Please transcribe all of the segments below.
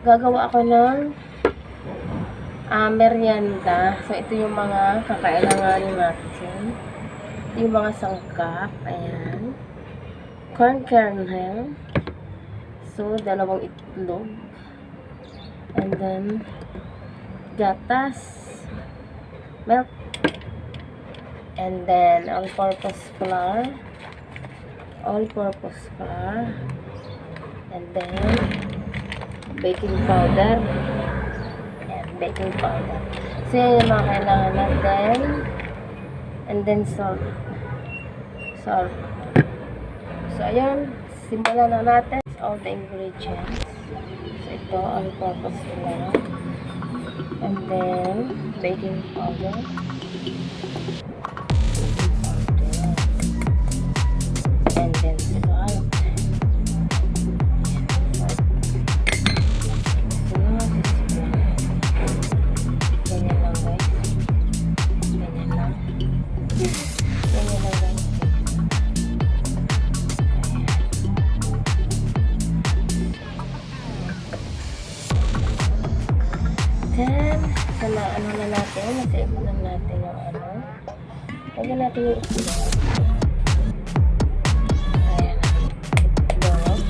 gagawa ako ng merienda. So, ito yung mga kakailanganin natin. Ito yung mga sangkap. Ayan. Corn kernel. So, 2 itlog. And then, gatas. Milk. And then, all-purpose flour. All-purpose flour. And then, baking powder. Ayan, baking powder. So, yan yung mga kailangan natin. And then, salt. Salt. So, ayan. Simulan na natin all the ingredients. So, ito, all-purpose flour. And then, baking powder. And then, salt. Ganyan lang, guys. Ganyan lang. Ganyan lang, guys. Then, sana ano na natin, nasa lang natin yung ano. Lagyan natin yung itlog. Ayan. Itlog.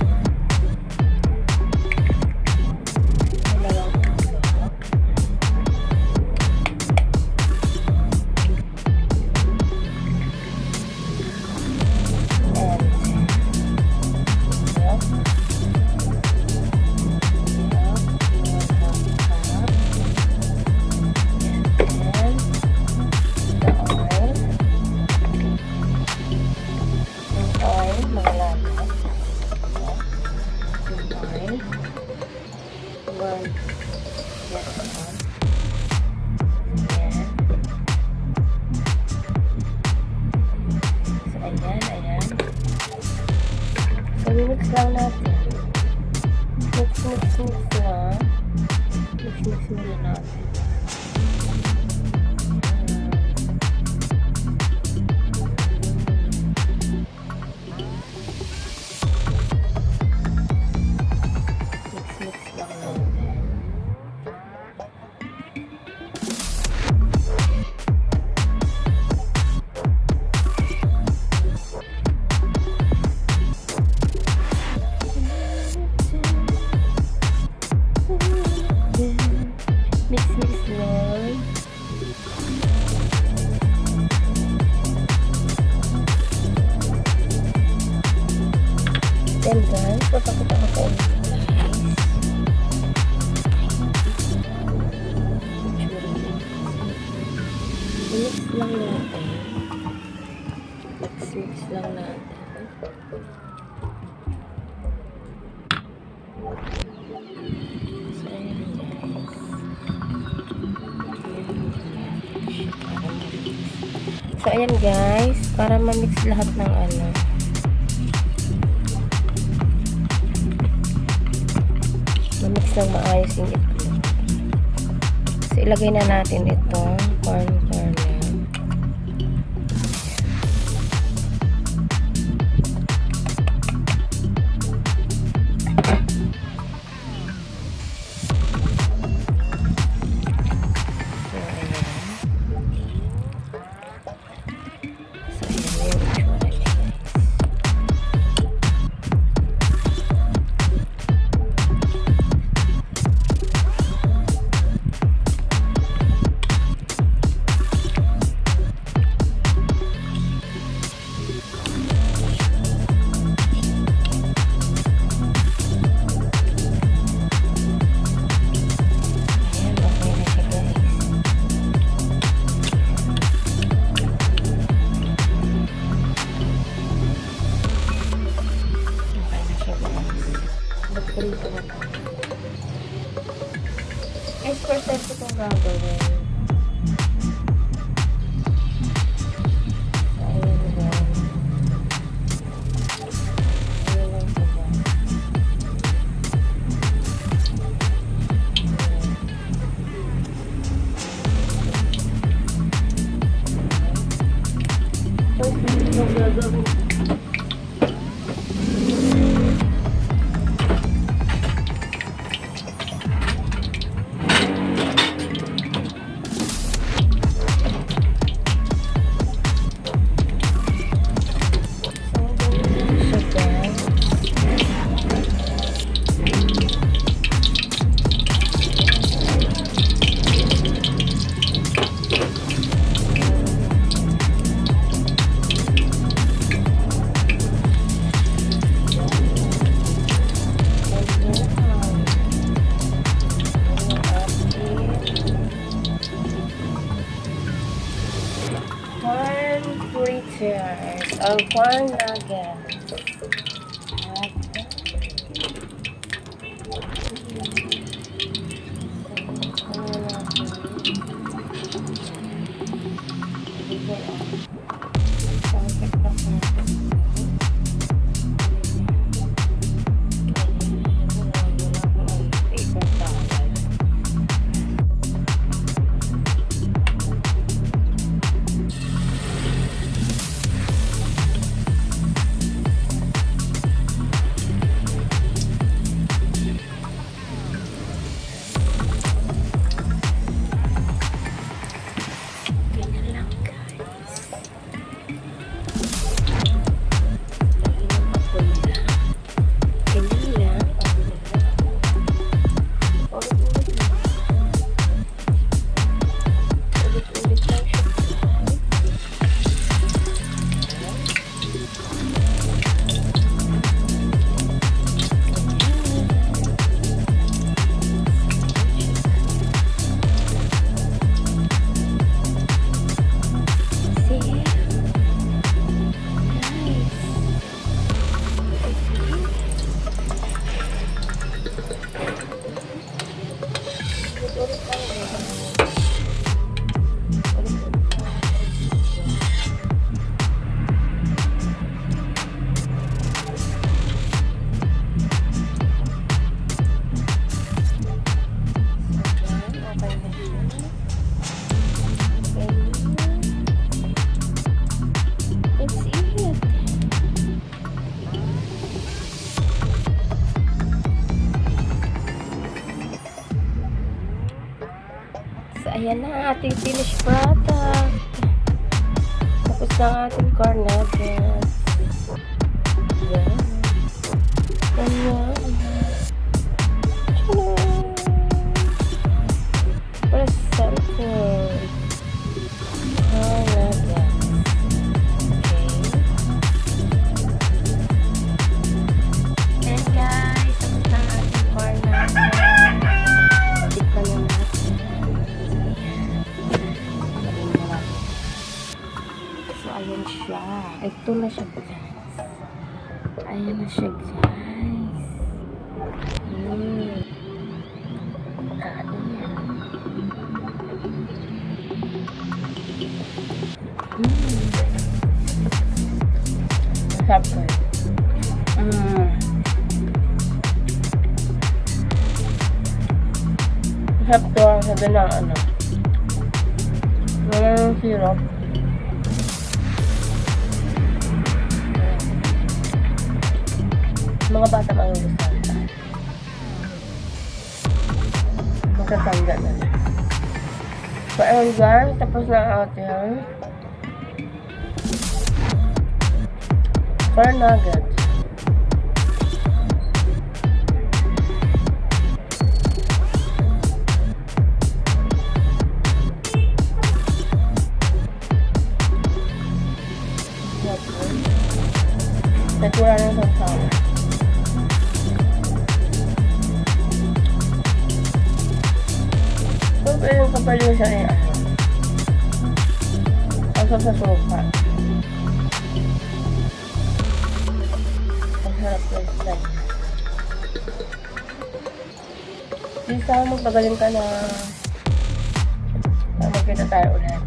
Dalawang itlog. And milk. Mix lang natin. Mix lang. Mix muna natin. Mix lang natin. Mix lang. Then guys, papakita ko sa inyo. Mix lang natin. Mix lang natin. So, ayan guys, para ma-mix lahat ng ano. Ma-mix ng maayos yung itlog. So, ilagay na natin itong corn kernel. Guys, first time ko itong gagawin. Ayun guys. Ayun lang ito guys. First time ko itong gagawin. fritters or corn nuggets. Ayan na ating finished product. Tapos na ang ating corn nuggets. Ayan. Ayan. Present ko. Corn nuggets. Okay. And guys, tapos na ang ating corn nuggets. Tikman na natin. Ayan siya. Ito na siya, guys. Ayan na siya, guys. Kain yan. Masarap ko. Masarap to. Sabi na, wala ng syrup. Mga bata magugustuhan. Magkatanda na. So, ayun guys, tapos na ang ating corn nuggets. Natura ng sasawa. Pero yung kapal yung siya ay asap sa sofa. Ang harap ng style. Please sana magpagaling ka na magkita tayo ulit.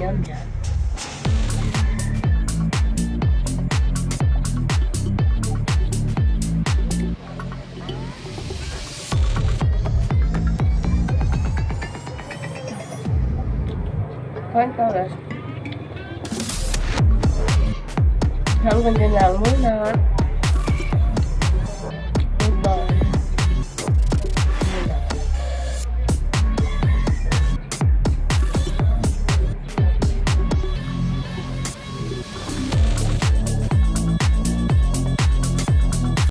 Yum yum. $1. Hanggang din lang muna.